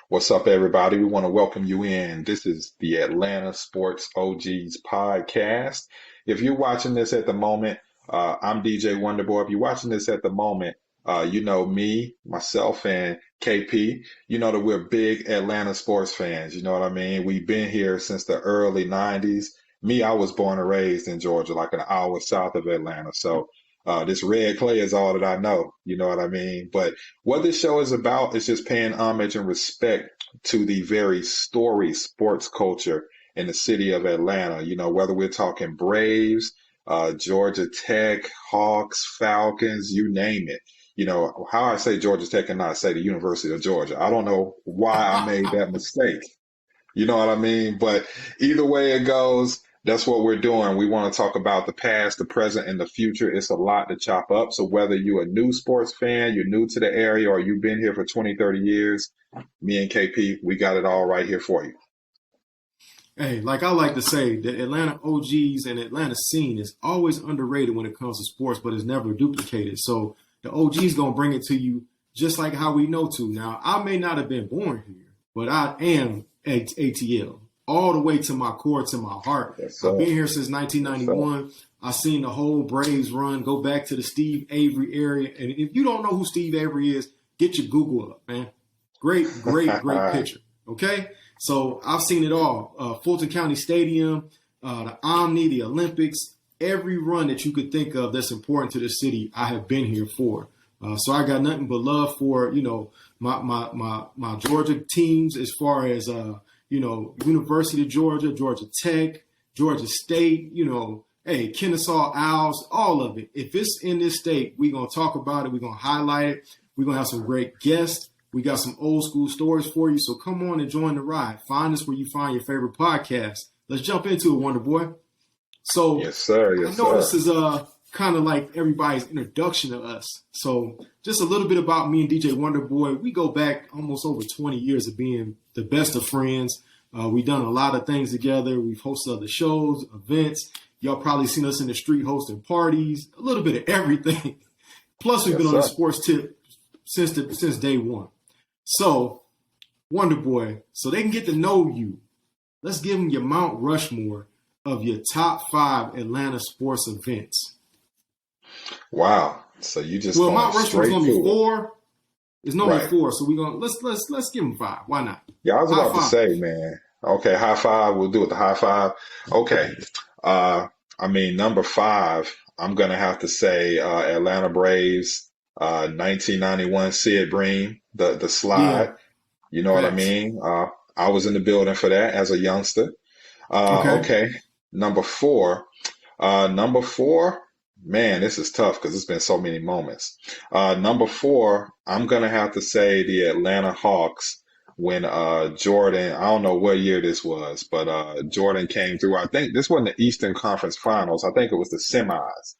What's up, everybody? We want to welcome you in. This is the Atlanta Sports OGs Podcast. If you're watching this at the moment, I'm DJ Wonderboy. If you're watching this at the moment, you know me, myself, and KP. You know that we're big Atlanta sports fans. You know what I mean? We've been here since the early 90s. Me, I was born and raised in Georgia, like an hour south of Atlanta. So this red clay is all that I know. You know what I mean? But what this show is about is just paying homage and respect to the very storied sports culture in the city of Atlanta. You know, whether we're talking Braves, Georgia Tech, Hawks, Falcons, you name it. You know, how I say Georgia Tech and not say the University of Georgia. I don't know why I made that mistake. You know what I mean? But either way it goes, that's what we're doing. We want to talk about the past, the present, and the future. It's a lot to chop up. So whether you're a new sports fan, you're new to the area, or you've been here for 20, 30 years, me and KP, we got it all right here for you. Hey, like I like to say, the Atlanta OGs and Atlanta scene is always underrated when it comes to sports, but it's never duplicated. So the OGs going to bring it to you just like how we know to. Now, I may not have been born here, but I am ATL. All the way to my core, to my heart. Yes, I've been here since 1991. Yes, I've seen the whole Braves run, go back to the Steve Avery area. And if you don't know who Steve Avery is, get your Google up, man. Great pitcher. Okay? So I've seen it all. Fulton County Stadium, the Omni, the Olympics, every run that you could think of that's important to the city, I have been here for. So I got nothing but love for, you know, my Georgia teams as far as you know, University of Georgia, Georgia Tech, Georgia State, you know, hey, Kennesaw Owls, all of it. If it's in this state, we're going to talk about it. We're going to highlight it. We're going to have some great guests. We got some old school stories for you. So come on and join the ride. Find us where you find your favorite podcast. Let's jump into it, Wonder Boy. So yes, sir. Yes, I know sir. This is kind of like everybody's introduction to us. So just a little bit about me and DJ Wonder Boy. We go back almost over 20 years of being the best of friends. We've done a lot of things together. We've hosted other shows, events. Y'all probably seen us in the street hosting parties, a little bit of everything. Plus, we've been on the sports tip since day one. So, Wonder Boy, so they can get to know you, let's give them your Mount Rushmore of your top 5 Atlanta sports events. Wow. So you just Mount Rushmore is gonna be 4. It's normally right. 4, so we're gonna let's give them 5. Why not? Yeah, I was about to say, man. Okay, high five. We'll do it. The high five. Okay. I mean, number 5. I'm gonna have to say Atlanta Braves, 1991 Sid Bream, the slide. Yeah. You know what I mean? I was in the building for that as a youngster. Okay. Number 4. Man, this is tough because it's been so many moments. Number 4, I'm going to have to say the Atlanta Hawks when Jordan, I don't know what year this was, but Jordan came through. I think this wasn't the Eastern Conference Finals. I think it was the semis.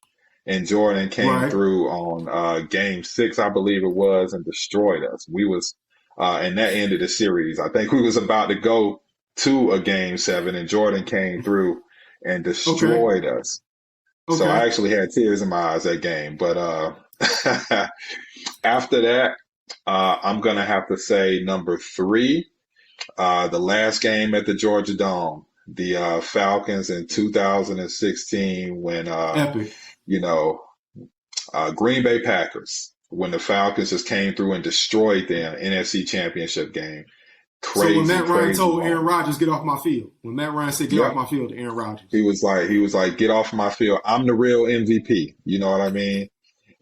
And Jordan came through on Game 6, I believe it was, and destroyed us. We was, and that ended the series. I think we was about to go to a Game 7, and Jordan came through and destroyed us. Okay. So I actually had tears in my eyes that game. But after that, I'm going to have to say number 3, the last game at the Georgia Dome, the Falcons in 2016 when, you know, Greenbay Packers, when the Falcons just came through and destroyed them, NFC Championship game. Crazy, so when Matt Ryan told moment. Aaron Rodgers, get off my field, when Matt Ryan said, get off my field to Aaron Rodgers. He was like, get off my field. I'm the real MVP. You know what I mean?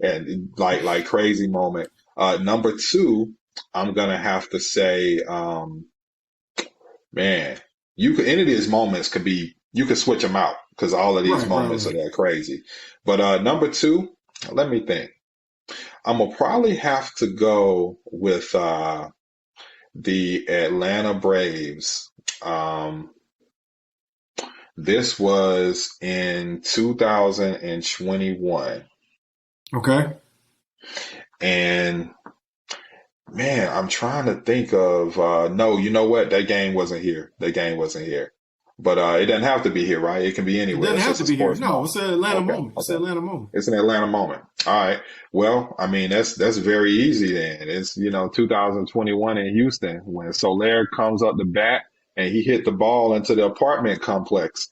And like crazy moment. Number 2, I'm going to have to say, man, any of these moments could be, you could switch them out because all of these moments are that crazy. But number 2, let me think. I'm going to probably have to go with the Atlanta Braves. This was in 2021. Okay. And man, I'm trying to think of, no, you know what? That game wasn't here. But it doesn't have to be here, right? It can be It anywhere. doesn't It's have just to a be here. sports No, moment. it's an Atlanta Okay, moment. It's an okay. Atlanta moment. It's an Atlanta moment. All right. Well, I mean, that's very easy then. It's, 2021 in Houston when Soler comes up the bat and he hit the ball into the apartment complex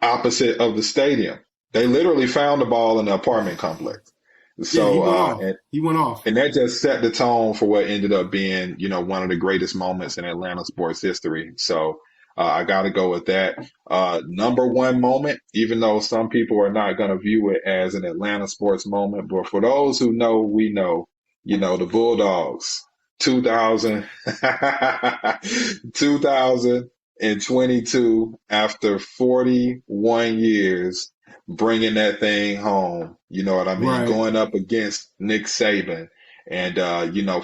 opposite of the stadium. They literally found the ball in the apartment complex. Yeah, he So, went off. He went off. and that just set the tone for what ended up being, one of the greatest moments in Atlanta sports history. So I got to go with that. Number one moment, even though some people are not going to view it as an Atlanta sports moment, but for those who know, we know, the Bulldogs, 2000, 2022, after 41 years, bringing that thing home. You know what I mean? Right. Going up against Nick Saban and,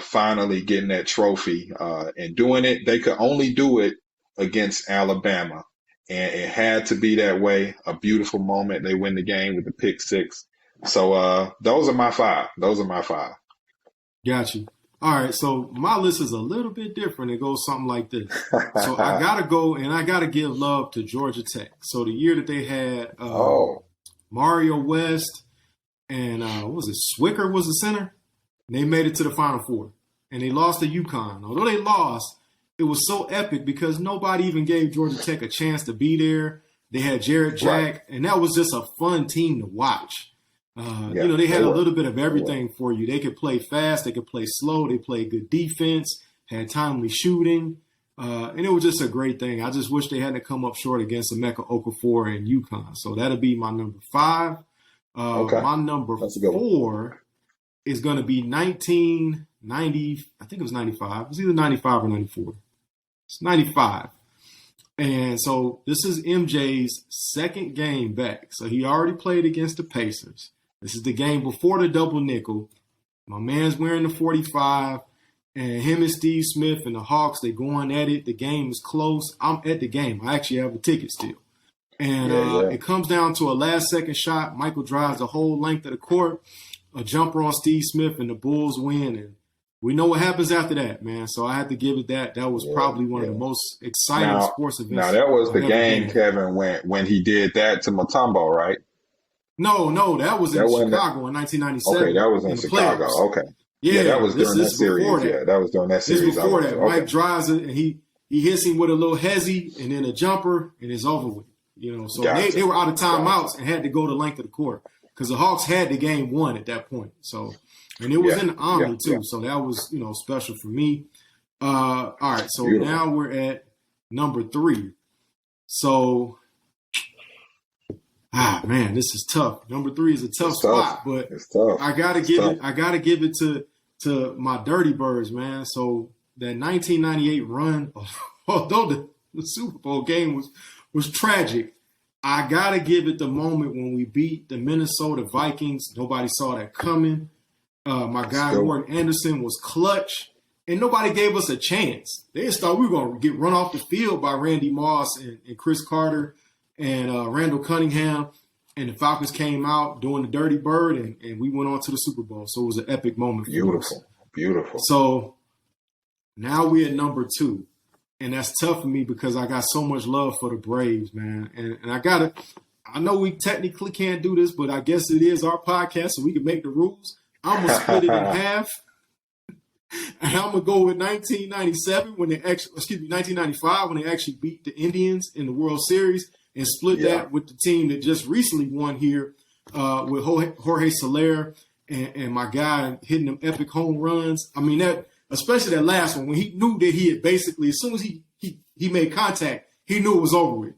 finally getting that trophy and doing it. They could only do it against Alabama. And it had to be that way. A beautiful moment. They win the game with the pick six. So those are my five. Got you. All right, so my list is a little bit different. It goes something like this. So I got to go and I got to give love to Georgia Tech. So the year that they had Mario West and what was it, Swicker was the center, and they made it to the Final Four. And they lost to UConn. Although they lost, it was so epic because nobody even gave Georgia Tech a chance to be there. They had Jarrett Jack, and that was just a fun team to watch. They had a little bit of everything for you. They could play fast. They could play slow. They played good defense, had timely shooting. And it was just a great thing. I just wish they hadn't come up short against Emeka Okafor and UConn. So that'll be my number 5. My number 4 is going to be 1990. I think it was 95. It was either 95 or 94. It's 95. And so this is MJ's second game back. So he already played against the Pacers. This is the game before the double nickel. My man's wearing the 45, and him and Steve Smith and the Hawks, they going at it. The game is close. I'm at the game. I actually have a ticket still. And it comes down to a last-second shot. Michael drives the whole length of the court, a jumper on Steve Smith, and the Bulls win. And we know what happens after that, man. So I had to give it that. That was probably one of the most exciting sports events. Now, that was the game, Kevin, when he did that to Mutombo, right? No, that was in Chicago in 1997. Okay, that was in Chicago. Playoffs. Okay. Yeah, that was during that series. Yeah, that was during that series. This before that. Mike drives it, and he hits him with a little hezzy and then a jumper, and it's over with. So they were out of timeouts and had to go the length of the court because the Hawks had the game won at that point. So, and it was in the Omni too. So that was, special for me. All right. So now we're at number 3. So, man, this is tough. Number 3 is a tough spot, but it's tough. I gotta give it to my Dirty Birds, man. So that 1998 run, although the Super Bowl game was tragic, I gotta give it the moment when we beat the Minnesota Vikings. Nobody saw that coming. My guy Gordon Anderson was clutch, and nobody gave us a chance. They just thought we were gonna get run off the field by Randy Moss and Chris Carter and Randall Cunningham, and the Falcons came out doing the Dirty Bird, and we went on to the Super Bowl. So it was an epic moment for us. Beautiful. So now we're at number 2, and that's tough for me because I got so much love for the Braves, man. And I know we technically can't do this, but I guess it is our podcast, so we can make the rules. I'm going to split it in half. And I'm going to go with 1997 1995 when they actually beat the Indians in the World Series, and split that with the team that just recently won here with Jorge Soler and my guy hitting them epic home runs. I mean, that especially that last one when he knew that he had basically, as soon as he made contact, he knew it was over with.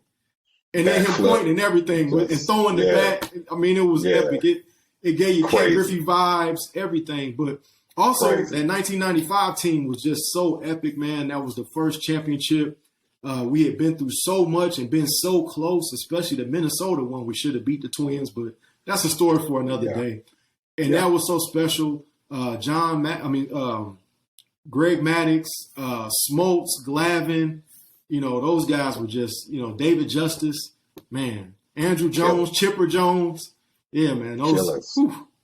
And then him pointing and everything and throwing the bat. I mean, it was epic. It gave you Ken Griffey vibes, everything. But also that 1995 team was just so epic, man. That was the first championship. We had been through so much and been so close, especially the Minnesota one. We should have beat the Twins, but that's a story for another day. And that was so special. Greg Maddux, Smoltz, Glavine, those guys were just, David Justice, man. Andrew Jones, Chipper Jones. Yeah, man. Those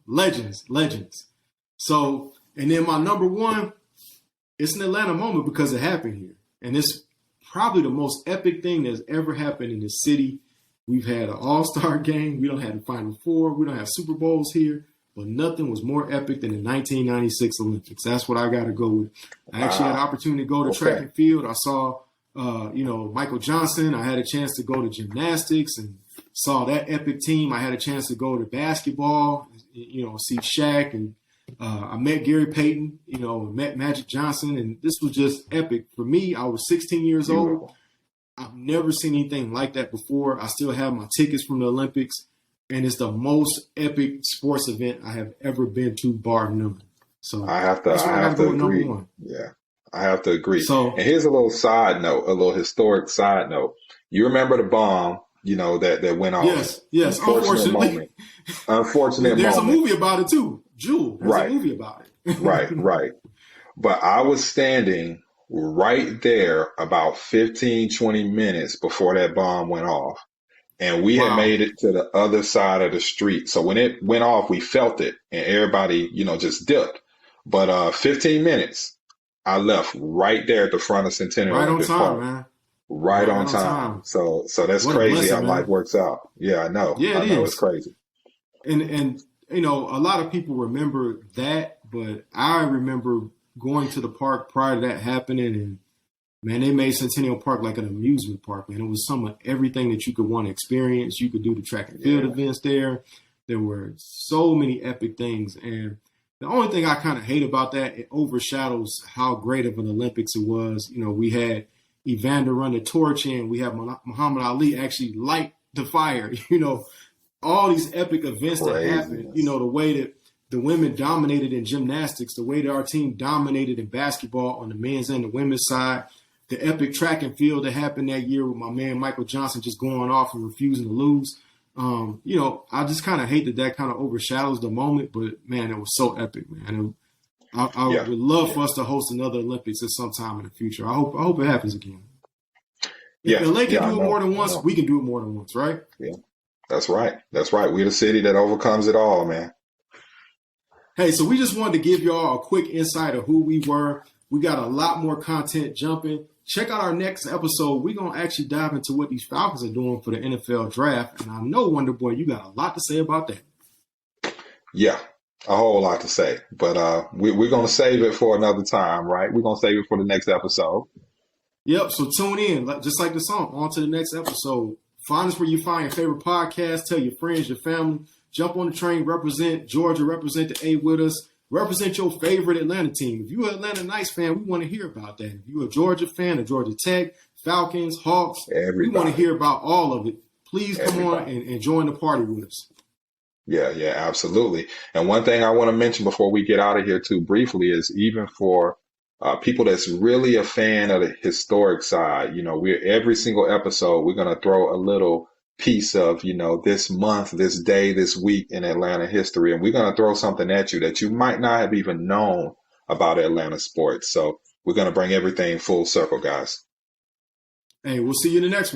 legends. So, and then my number 1, it's an Atlanta moment because it happened here. And it's probably the most epic thing that's ever happened in the city. We've had an all-star game. We don't have the Final Four. We don't have Super Bowls here. But nothing was more epic than the 1996 Olympics. That's what I got to go with. I actually had an opportunity to go to track and field. I saw, Michael Johnson. I had a chance to go to gymnastics and saw that epic team. I had a chance to go to basketball, see Shaq. And I met Gary Payton, met Magic Johnson. And this was just epic. For me, I was 16 years old. I've never seen anything like that before. I still have my tickets from the Olympics. And it's the most epic sports event I have ever been to, bar none. So I have to agree. Yeah, I have to agree. So, and here's a little side note, a little historic side note. You remember the bomb, that went off? Yes. Unfortunately, There's a movie about it too. Jewel. There's a movie about it. Right. But I was standing right there about 15, 20 minutes before that bomb went off. And we had made it to the other side of the street. So when it went off, we felt it and everybody, just dipped. But 15 minutes, I left right there at the front of Centennial. Right on time, man. Right on time. So that's crazy how life works out. Yeah, I know. Yeah, I know it's crazy. And a lot of people remember that, but I remember going to the park prior to that happening, and man, they made Centennial Park like an amusement park, man. It was some of everything that you could want to experience. You could do the track and field events there. There were so many epic things. And the only thing I kind of hate about that, it overshadows how great of an Olympics it was. We had Evander run the torch in. We had Muhammad Ali actually light the fire. All these epic events that happened. The way that the women dominated in gymnastics, the way that our team dominated in basketball on the men's and the women's side. The epic track and field that happened that year with my man Michael Johnson just going off and refusing to lose. I just kind of hate that kind of overshadows the moment, but man, it was so epic, man. I would love for us to host another Olympics at some time in the future. I hope it happens again. If LA can do it more than once, we can do it more than once, right? Yeah, that's right. We're the city that overcomes it all, man. Hey, so we just wanted to give y'all a quick insight of who we were. We got a lot more content jumping. Check out our next episode. We're going to actually dive into what these Falcons are doing for the NFL draft. And I know, Wonder Boy, you got a lot to say about that. Yeah, a whole lot to say. But we're going to save it for another time, right? We're going to save it for the next episode. Yep, so tune in. Just like the song, on to the next episode. Find us where you find your favorite podcast. Tell your friends, your family. Jump on the train, represent Georgia, represent the A with us. Represent your favorite Atlanta team. If you're an Atlanta Knights fan, we want to hear about that. If you're a Georgia fan, a Georgia Tech, Falcons, Hawks, we want to hear about all of it. Please come on and join the party with us. Yeah, absolutely. And one thing I want to mention before we get out of here too briefly is even for people that's really a fan of the historic side, we're every single episode, we're going to throw a little piece of, this month, this day, this week in Atlanta history. And we're going to throw something at you that you might not have even known about Atlanta sports. So we're going to bring everything full circle, guys. Hey, we'll see you in the next one.